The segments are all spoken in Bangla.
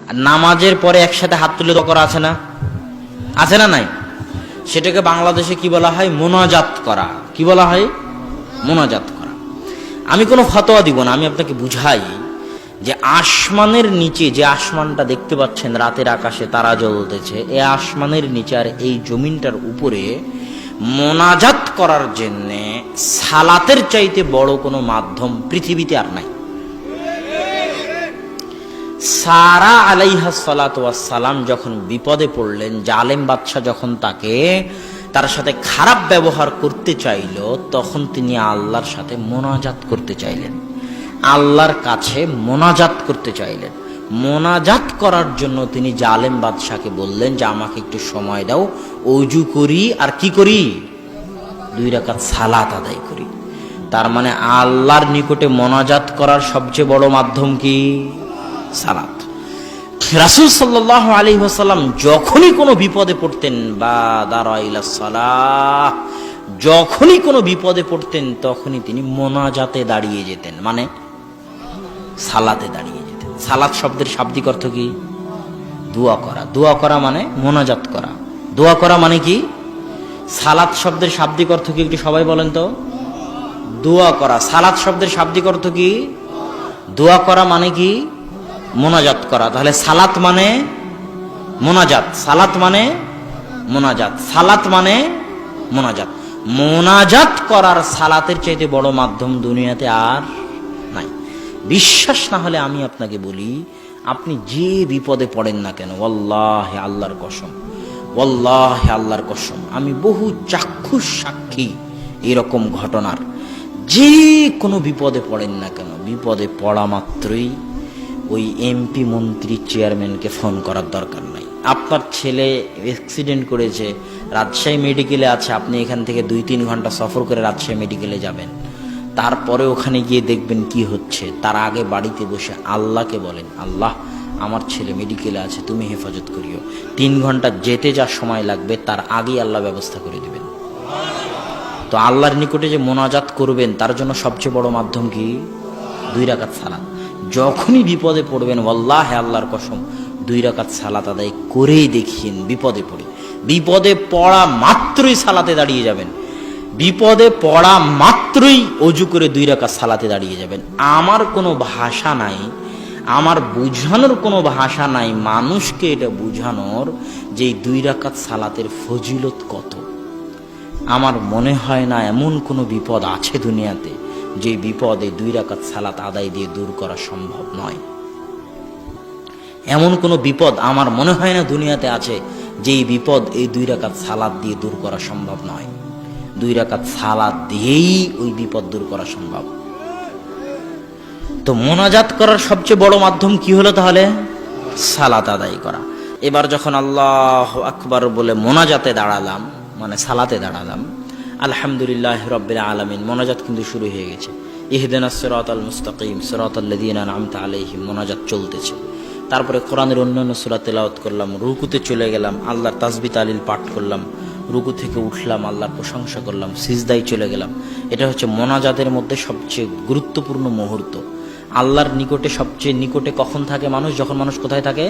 আর নামাজের পরে একসাথে হাত তুলে দোয়া করা আছে না? আছে না নাই? সেটাকে বাংলাদেশে কি বলা হয়? মোনাজাত করা। কি বলা হয়? মোনাজাত করা। আমি কোনো ফতোয়া দিব না, আমি আপনাকে বুঝাই যে আসমানের নিচে যে আসমানটা দেখতে পাচ্ছেন, রাতের আকাশে তারা জ্বলতেছে, এই আসমানের নিচে আর এই জমিনটার উপরে মোনাজাত করার জন্য সালাতের চাইতে বড় কোনো মাধ্যম পৃথিবীতে আর নাই। সারা আলাইহা সালাতু ওয়াস সালাম যখন বিপদে পড়লেন, জালেম বাদশা যখন তার সাথে খারাপ ব্যবহার করতে চাইল, তখন তিনি আল্লাহর সাথে মোনাজাত করতে চাইলেন, আল্লাহর কাছে মোনাজাত করতে চাইলেন। মোনাজাত করার জন্য তিনি জালেম বাদশাকে বললেন যে আমাকে একটু সময় দাও, ওযু করি আর কি করি? 2 রাকাত সালাত আদায় করি। তার মানে আল্লাহর নিকটে মোনাজাত করার সবচেয়ে বড় মাধ্যম কি? সালাত। রাসূল সাল্লাল্লাহু আলাইহি ওয়াসাল্লাম যখনই কোনো বিপদে পড়তেন, বাদারা ইলাস সালাহ, যখনই কোনো বিপদে পড়তেন তখনই তিনি মোনাজাতে দাঁড়িয়ে যেতেন, মানে সালাতে দাঁড়িয়ে যেতেন। সালাত শব্দের শাব্দিক অর্থ কি? দোয়া করা। দোয়া করা মানে মোনাজাত করা। দোয়া করা মানে কি? সালাত শব্দের শাব্দিক অর্থ কি একটু সবাই বলেন তো? দোয়া করা। সালাত শব্দের শাব্দিক অর্থ কি? দোয়া করা মানে কি? মোনাজাত করা। তাহলে সালাত মানে মোনাজাত, সালাত মানে মোনাজাত, সালাত মানে মোনাজাত। মোনাজাত করার সালাতের চাইতে বড় মাধ্যম দুনিয়াতে আর নাই। বিশ্বাস না হলে আমি আপনাকে বলি, আপনি যে বিপদে পড়েন না কেন, ওয়াল্লাহি আল্লাহর কসম, ওয়াল্লাহি আল্লাহর কসম, আমি বহু চাক্ষুষ সাক্ষী এরকম ঘটনার। যে কোনো বিপদে পড়েন না কেন, বিপদে পড়া মাত্রই ওই এমপি, মন্ত্রী, চেয়ারম্যানকে ফোন করার দরকার নাই। আপনার ছেলে অ্যাক্সিডেন্ট করেছে, রাজশাহী মেডিকেলে আছে, আপনি এখান থেকে 2-3 ঘন্টা সফর করে রাজশাহী মেডিকেলে যাবেন, তারপরে ওখানে গিয়ে দেখবেন কি হচ্ছে। তার আগে বাড়িতে বসে আল্লাহকে বলেন, আল্লাহ আমার ছেলে মেডিকেলে আছে, তুমি হেফাজত করিও। 3 ঘন্টা যেতে যা সময় লাগবে তার আগেই আল্লাহ ব্যবস্থা করে দিবেন। তো আল্লাহর নিকটে যে মোনাজাত করবেন তার জন্য সবচেয়ে বড় মাধ্যম কি? 2 রাকাত সালাত। যখনই বিপদে পড়বেন, ওয়াল্লাহি আল্লাহর কসম, 2 রাকাত সালাত আদায় করেই দেখিয়েন। বিপদে পড়ে, বিপদে পড়া মাত্রই সালাতে দাঁড়িয়ে যাবেন, বিপদে পড়া মাত্রই ওযু করে 2 রাকাত সালাতে দাঁড়িয়ে যাবেন। আমার কোনো ভাষা নাই, আমার বুঝানোর কোনো ভাষা নাই মানুষকে এটা বুঝানোর যে 2 রাকাত সালাতের ফজিলত কত। আমার মনে হয় না এমন কোনো বিপদ আছে দুনিয়াতে যে বিপদে 2 রাকাত সালাত আদায় দিয়ে দূর করা সম্ভব নয়। এমন কোনো বিপদ আমার মনে হয় না দুনিয়াতে আছে যেই বিপদ এই 2 রাকাত সালাত দিয়ে দূর করা সম্ভব নয়। 2 রাকাত সালাত দিয়েই ওই বিপদ দূর করা সম্ভব। তো মোনাজাত করার সবচেয়ে বড় মাধ্যম কি হলো তাহলে? সালাত আদায় করা। এবার যখন আল্লাহু আকবার বলে মোনাজাতে দাঁড়ালাম, মানে সালাতে দাঁড়ালাম, আলহামদুলিল্লাহ রাব্বিল আলামিন, মোনাজাত কিন্তু শুরু হয়ে গেছে। ইহদিনাস সিরাতাল মুস্তাকিম সিরাতাল্লাযীনা আন'আমতা আলাইহিম, মোনাজাত চলতেছে। তারপরে কোরআনের অন্যান্য সূরা তেলাওয়াত করলাম, রুকুতে চলে গেলাম, আল্লাহর তাসবিহ তাহলিল পাঠ করলাম, রুকু থেকে উঠলাম, আল্লাহর প্রশংসা করলাম, সিজদায় চলে গেলাম। এটা হচ্ছে মোনাজাতের মধ্যে সবচেয়ে গুরুত্বপূর্ণ মুহূর্ত। আল্লাহর নিকটে সবচেয়ে নিকটে কখন থাকে মানুষ? যখন মানুষ কোথায় থাকে?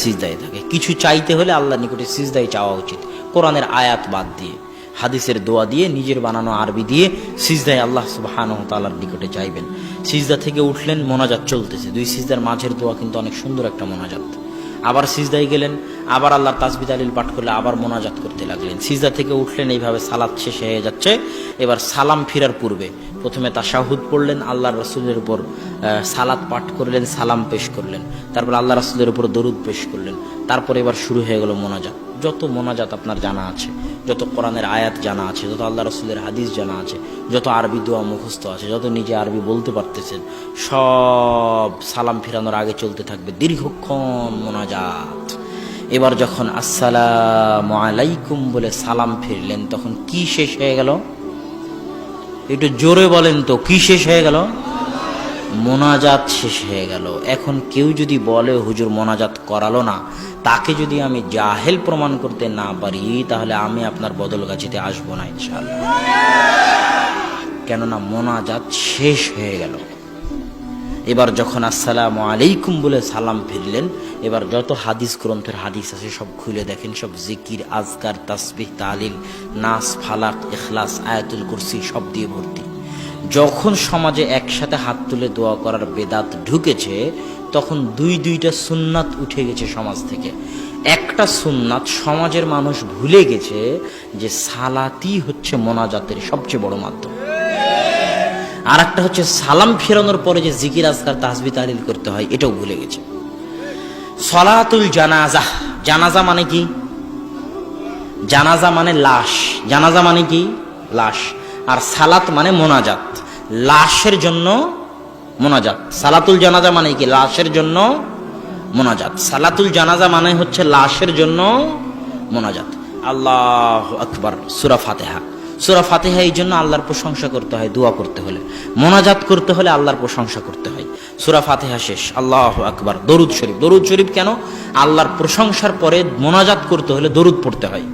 সিজদায় থাকে। কিছু চাইতে হলে আল্লাহর নিকটে সিজদায় চাওয়া উচিত, কোরআনের আয়াত বাদ দিয়ে, হাদিসের দোয়া দিয়ে, নিজের বানানো আরবি দিয়ে সিজদায় আল্লাহ সুবহানাহু ওয়া তাআলার নিকটে চাইবেন। সিজদা থেকে উঠলেন, মোনাজাত চলতেছে, 2 সিজদার মাঝের দোয়া কিন্তু অনেক সুন্দর একটা মোনাজাত। আবার সিজদায় গেলেন, আবার আল্লাহর তাসবিহ তাহলিল পাঠ করলে আবার মোনাজাত করতে লাগলেন। সিজদা থেকে উঠলেন, এইভাবে সালাত শেষ হয়ে যাচ্ছে। এবার সালাম ফিরার পূর্বে প্রথমে তাশাহুদ পড়লেন, আল্লাহর রাসূলের উপর সালাত পাঠ করলেন, সালাম পেশ করলেন, তারপর আল্লাহ রাসূলের উপর দরুদ পেশ করলেন। তারপরে এবার শুরু হয়ে গেল মোনাজাত। যত মোনাজাত আপনার জানা আছে, যত কোরআনের আয়াত জানা আছে, যত আল্লাহ রাসূলের হাদিস জানা আছে, যত আরবি দোয়া মুখস্থ আছে, যত নিজে আরবি বলতে পারতেছেন, সব সালাম ফিরানোর আগে চলতে থাকবে দীর্ঘক্ষণ মোনাজাত। এবার যখন আসসালামু আলাইকুম বলে সালাম ফিরলেন, তখন কি শেষ হয়ে গেল? একটু জোরে বলেন তো, কি শেষ হয়ে গেল? মোনাজাত শেষ হয়ে গেল। এখন কেউ যদি বলে হুজুর মোনাজাত করালো না, তাকে যদি আমি জাহেল প্রমাণ করতে না পারি, তাহলে আমি আপনার বদলগাছিতে আসবো না ইনশাআল্লাহ। কেননা মোনাজাত শেষ হয়ে গেল। এবার যখন আসসালামু আলাইকুম বলে সালাম ফিরলেন, এবার যত হাদিস গ্রন্থের হাদিস আছে সব খুলে দেখেন, সব জিকির, আজকার, তাসবিহ, তাহলিল, নাস, ফালাক, ইখলাস, আয়াতুল কুরসি সব দিয়ে ভর্তি। যখন সমাজে একসাথে হাত তুলে দোয়া করার বেদাত ঢুকেছে, তখন দুইটা সুন্নাত উঠে গেছে সমাজ থেকে। একটা সুন্নাত সমাজের মানুষ ভুলে গেছে যে সালাতই হচ্ছে মোনাজাতের সবচেয়ে বড় মাধ্যম। আর একটা হচ্ছে সালাম ফেরানোর পরে যে জিকির, আজকার, তাসবিহ, তাহলিল করতে হয়, এটাও ভুলে গেছে। সলাতুল জানাজা, জানাজা মানে কি? জানাজা মানে লাশ, জানাজা মানে কি? লাশ। আর সালাত মানে মোনাজাত, লাশের জন্য মোনাজাত। সালাতুল জানাজা মানে কি? লাশের জন্য মোনাজাত। সালাতুল জানাজা মানে হচ্ছে লাশের জন্য মোনাজাত। আল্লাহু আকবার। সূরা ফাতিহা, সূরা ফাতিহা এই জন্য আল্লাহর প্রশংসা করতে হয় দোয়া করতে হলে, মোনাজাত করতে হলে আল্লাহর প্রশংসা করতে হয়। সূরা ফাতিহা শেষ, আল্লাহু আকবার। দরুদ শরীফ, দরুদ শরীফ কেন? আল্লাহর প্রশংসার পরে মোনাজাত করতে হলে দরুদ পড়তে হয়।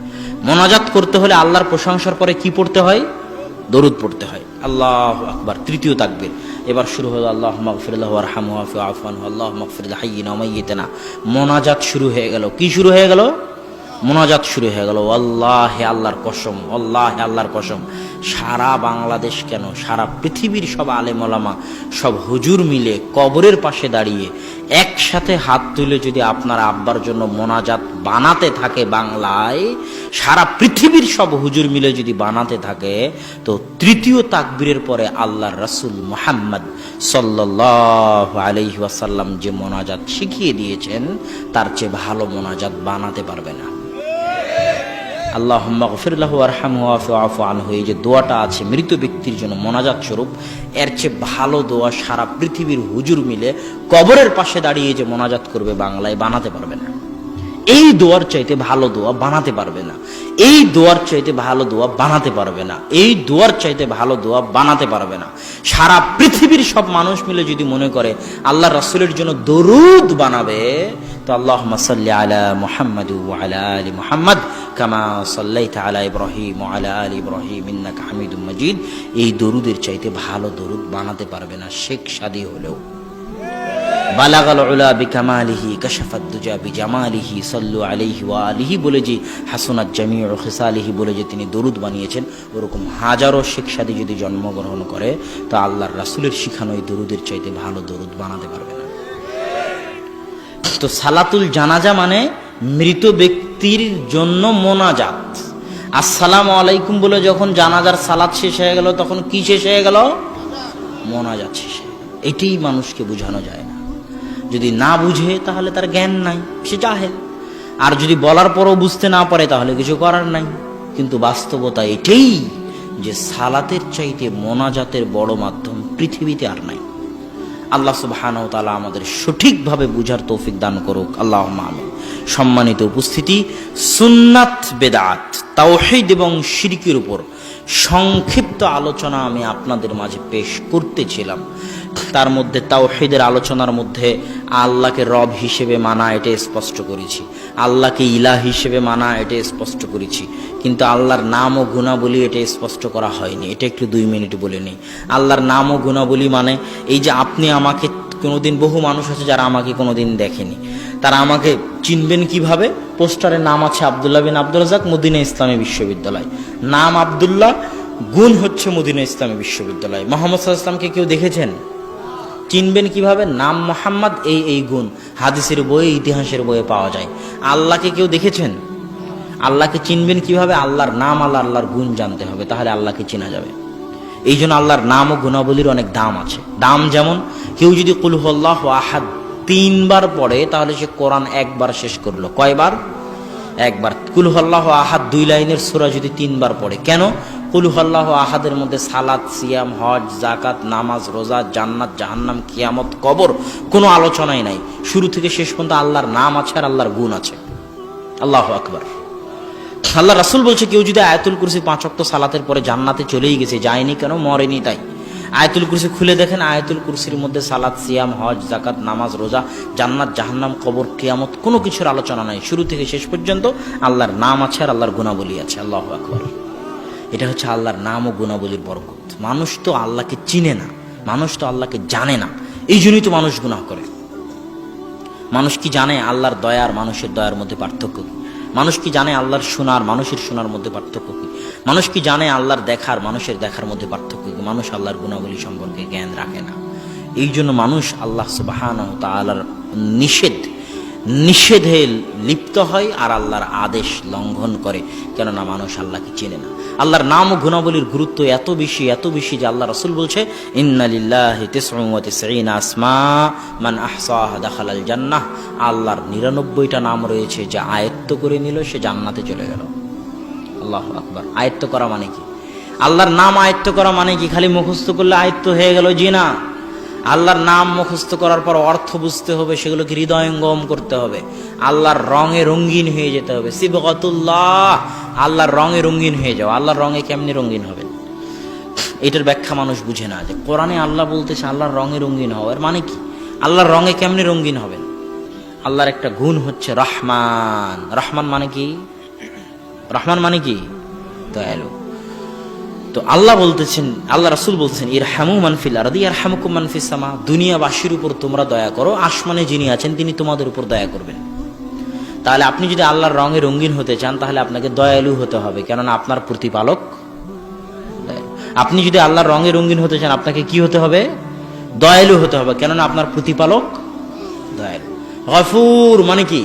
মোনাজাত করতে হলে আল্লাহর প্রশংসার পরে কি পড়তে হয়? দরুদ পড়তে হয়। আল্লাহু আকবার। তৃতীয় তাকবীর। এবার শুরু হলো আল্লাহুম্মা গফির লাহু ওয়ারহামহু ওয়াফি আফু আনহু আল্লাহুম্মা গফির লিহাইয়িনা ওয়া মাইয়িতিনা। মোনাজাত শুরু হয়ে গেল। কি শুরু হয়ে গেল? মোনাজাত শুরু হয়ে গেল। আল্লাহে, আল্লাহর কসম, আল্লাহে, আল্লাহর কসম, সারা বাংলাদেশ কেন, সারা পৃথিবীর সব আলেম ওলামা, সব হুজুর মিলে কবরের পাশে দাঁড়িয়ে একসাথে হাত তুলে যদি আপনার আব্বার জন্য মোনাজাত বানাতে থাকে বাংলায়, সারা পৃথিবীর সব হুজুর মিলে যদি বানাতে থাকে, তো তৃতীয় তাকবীরের পরে আল্লাহর রাসূল মুহাম্মদ সাল্লাল্লাহু আলাইহি ওয়াসাল্লাম যে মোনাজাত শিখিয়ে দিয়েছেন, তার চেয়ে ভালো মোনাজাত বানাতে পারবে না। আল্লাহুম্মা গফির লাহু ওয়ারহামহু ওয়াফি আফু আনহু, এই যে দোয়াটা আছে মৃত ব্যক্তির জন্য মোনাজাত স্বরূপ, এর চেয়ে ভালো দোয়া সারা পৃথিবীর হুজুর মিলে কবরের পাশে দাঁড়িয়ে যে মোনাজাত করবে বাংলায়, বানাতে পারবে না। এই দোয়ার চাইতে ভালো দোয়া বানাতে পারবে না। এই দোয়ার চাইতে ভালো দোয়া বানাতে পারবে না। এই দোয়ার চাইতে ভালো দোয়া বানাতে পারবে না। সারা পৃথিবীর সব মানুষ মিলে যদি মনে করে আল্লাহ রাসূলের জন্য দরুদ বানাবে, তো আল্লাহুম্মা সাল্লি আলা মুহাম্মাদ ওয়া আলা আলি মুহাম্মাদ কামা সাল্লাইতা আলা ইব্রাহিম ওয়া আলা আলি ইব্রাহিম ইন্নাকা হামিদুম মাজিদ, এই দরুদের চাইতে ভালো দরুদ বানাতে পারবে না শেখ সাদী হলেও। বালাগাল উলা বিকামালিহি কাশাফাদ দুজা বিজামালিহি সাল্লু আলাইহি ওয়া আলিহি বলে যে হাসনাত জামিউ খিসালিহি বলে যে তিনি দরুদ বানিয়েছেন, ওরকম হাজারো শেখ সাদী যদি জন্মগ্রহণ করে, তো আল্লাহর রাসূলের শিখানো এই দরুদের চাইতে ভালো দরুদ বানাতে পারবে না। তো সালাতুল জানাজা মানে মৃত ব্যক্তির জন্য মোনাজাত। আসসালামু আলাইকুম বলে যখন জানাজার সালাত শেষ হয়ে গেল, তখন কি শেষ হয়ে গেল? মোনাজাত শেষ হয়ে গেল। এটাই মানুষকে বোঝানো যায় না। যদি না বুঝে তাহলে তার জ্ঞান নাই, সে জাহেল। আর যদি বলার পরও বুঝতে না পারে তাহলে কিছু করার নাই। কিন্তু বাস্তবতা এটাই যে সালাতের চাইতে মোনাজাতের বড় মাধ্যম পৃথিবীতে আর নাই। আল্লাহ সুবহানাহু ওয়া তাআলা আমাদের সঠিকভাবে বুঝার তৌফিক দান করুক, আল্লাহুম্মা আমিন। সম্মানিত উপস্থিতি, সুন্নাত, বেদাত, তাওহীদ এবং শিরকের উপর সংক্ষিপ্ত আলোচনা আমি আপনাদের মাঝে পেশ করতেছিলাম। তার মধ্যে তাওহীদের আলোচনার মধ্যে আল্লাহকে রব হিসেবে মানা, এটা স্পষ্ট করেছি। আল্লাহকে ইলাহ হিসেবে মানা, এটা স্পষ্ট করেছি। কিন্তু আল্লাহর নাম ও গুণাবলী এটা স্পষ্ট করা হয়নি। এটা একটু 2 মিনিট বলে নেই। আল্লাহর নাম ও গুণাবলী মানে এই যে আপনি আমাকে কোনোদিন, বহু মানুষ আছে যারা আমাকে কোনোদিন দেখেনি, তারা আমাকে চিনবেন কিভাবে? পোস্টারের নাম আছে আব্দুল্লাহ বিন আব্দুর রাজ্জাক, মদিনা ইসলামী বিশ্ববিদ্যালয়। নাম আব্দুল্লাহ, গুণ হচ্ছে মদিনা ইসলামী বিশ্ববিদ্যালয়। মুহাম্মদ সাল্লাল্লাহু আলাইহি ওয়াসাল্লামকে কেউ দেখেছেন? চিনবেন কিভাবে? নাম মুহাম্মদ, এই গুণ হাদিসের বইয়ে, ইতিহাসের বইয়ে পাওয়া যায়। আল্লাহকে কেউ দেখেছেন? আল্লাহকে চিনবেন কিভাবে? আল্লাহর নাম, আল্লাহর গুণ জানতে হবে, তাহলে আল্লাহকে চেনা যাবে। এই জন্য আল্লাহর নাম ও গুণাবলীর অনেক দাম আছে। দাম যেমন, কেউ যদি কুল হুয়াল্লাহু আহাদ 3 বার পড়ে, তাহলে সে কোরআন একবার শেষ করলো। কয়বার? একবার। কুল হুয়াল্লাহু আহাদ 2 লাইনের সূরা যদি 3 বার পড়ে, কেন? কুল হুয়াল্লাহু আহাদের মধ্যে সালাত, সিয়াম, হজ, যাকাত, নামাজ, রোজা, জান্নাত, জাহান্নাম, কিয়ামত, কবর কোনো আলোচনাই নাই। শুরু থেকে শেষ পর্যন্ত আল্লাহর নাম আছে আর আল্লাহর গুণ আছে। আল্লাহু আকবার। আল্লাহ রাসূল বলছে, কেউ যদি আয়াতুল কুরসি 5 ওয়াক্ত সালাতের পরে জান্নাতে চলেই গেছে, যায়নি কেন? মরেনি তাই। আয়াতুল কুরসি খুলে দেখেন, আয়াতুল কুরসির মধ্যে সালাত, সিয়াম, হজ, যাকাত, নামাজ, রোজা, জান্নাত, জাহান্নাম, কবর, কিয়ামত কোনো কিছুর আলোচনা নাই। শুরু থেকে শেষ পর্যন্ত আল্লাহর নাম আছে আর আল্লাহর গুণাবলী আছে। আল্লাহু আকবার। এটা হচ্ছে আল্লাহর নাম ও গুণাবলীর বরকত। মানুষ তো আল্লাহকে চিনে না, মানুষ তো আল্লাহকে জানে না, এই জন্যই তো মানুষ গুনাহ করে। মানুষ কি জানে আল্লাহর দয়া আর মানুষের দয়ার মধ্যে পার্থক্য কি? মানুষ কি জানে আল্লাহর শোনার মানুষের শোনার মধ্যে পার্থক্য কি? মানুষ কি জানে আল্লাহর দেখার মানুষের দেখার মধ্যে পার্থক্য কি? মানুষ আল্লাহর গুণাবলী সম্পর্কে জ্ঞান রাখে না। এই জন্য মানুষ আল্লাহ সুবহানাহু ওয়া তাআলার নিষেধে লিপ্ত হয় আর আল্লাহর আদেশ লঙ্ঘন করে, কেননা মানুষ আল্লাহকে চেনে না। আল্লাহর নাম ও গুণাবলীর গুরুত্ব এত বেশি যে আল্লাহ রাসূল বলছে, ইন্না লিল্লাহি 99 আসমা মান আহসাহা দাখালাল জান্নাহ। আল্লাহর 99টা নাম রয়েছে, যে আয়ত্ত করে নিল সে জান্নাতে চলে গেল। আল্লাহু আকবার। আয়ত্ত করা মানে কি? আল্লাহর নাম আয়ত্ত করা মানে কি খালি মুখস্থ করলে আয়ত্ত হয়ে গেল? জি না। আল্লাহর নাম মুখস্থ করার পর অর্থ বুঝতে হবে, সেগুলোকে হৃদয়ঙ্গম করতে হবে, আল্লাহর রঙে রঙিন হয়ে যেতে হবে। সিবগাতুল্লাহ, আল্লাহর রঙে রঙিন হয়ে যাও। আল্লাহর রঙে কেমনি রঙিন হবেন? এটার ব্যাখ্যা মানুষ বুঝে না, যে কোরআনে আল্লাহ বলতেছে আল্লাহর রঙে রঙিন হও, এর মানে কি? আল্লাহর রঙে কেমনি রঙিন হবেন? আল্লাহর একটা গুণ হচ্ছে রহমান। রহমান মানে কি? রহমান মানে কি? দয়ালু। তো আল্লাহ বলতেছেন, আল্লাহ রাসূল বলছেন, ইরহামু মান ফিল আরদি ইয়ারহামুকুম মান ফিস সামা। দুনিয়াবাসীর উপর তোমরা দয়া করো, আসমানে যিনি আছেন তিনি তোমাদের উপর দয়া করবেন। তাহলে আপনি যদি আল্লাহর রঙে রঙিন হতে চান, তাহলে আপনাকে দয়ালু হতে হবে, কেননা আপনার প্রতিপালক দয়ালু। আপনি যদি আল্লাহর রঙে রঙিন হতে চান, আপনাকে কি হতে হবে? দয়ালু হতে হবে, কেননা আপনার প্রতিপালক দয়ালু। গফুর মানে কি?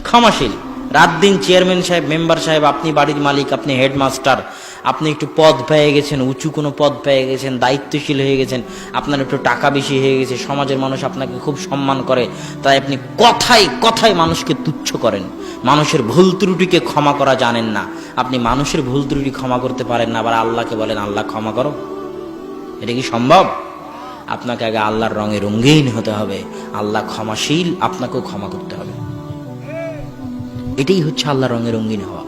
ক্ষমাশীল। রাত দিন চেয়ারম্যান সাহেব, মেম্বার সাহেব, আপনি বাড়ির মালিক, আপনি হেডমাস্টার, আপনি একটু পদ পেয়ে গেছেন, উঁচু কোনো পদ পেয়ে গেছেন, দায়িত্বশীল হয়ে গেছেন, আপনার একটু টাকা বেশি হয়ে গেছে, সমাজের মানুষ আপনাকে খুব সম্মান করে, তাই আপনি কথায় কথায় মানুষকে তুচ্ছ করেন, মানুষের ভুল ত্রুটিকে ক্ষমা করা জানেন না। আপনি মানুষের ভুল ত্রুটি ক্ষমা করতে পারেন না, আবার আল্লাহকে বলেন আল্লাহ ক্ষমা করো। এটা কি সম্ভব? আপনাকে আগে আল্লাহর রঙে রঙিন হতে হবে, আল্লাহ ক্ষমাশীল, আপনাকেও ক্ষমা করতে হবে। এটাই হচ্ছে আল্লাহর রঙে রঙিন হওয়া।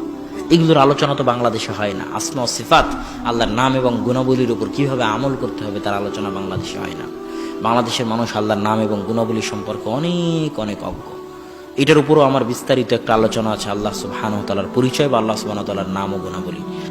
এগুলোর আলোচনা তো বাংলাদেশে হয় না। আসমা ও সিফাত, আল্লাহর নাম এবং গুণাবলীর উপর কিভাবে আমল করতে হবে তার আলোচনা বাংলাদেশে হয় না। বাংলাদেশের মানুষ আল্লাহর নাম এবং গুণাবলী সম্পর্কে অনেক অনেক অজ্ঞ। এটার উপরও আমার বিস্তারিত একটা আলোচনা আছে, আল্লাহ সুবহানাহু ওয়া তাআলার পরিচয় বা আল্লাহ সুবহানাহু ওয়া তাআলার নাম ও গুণাবলী।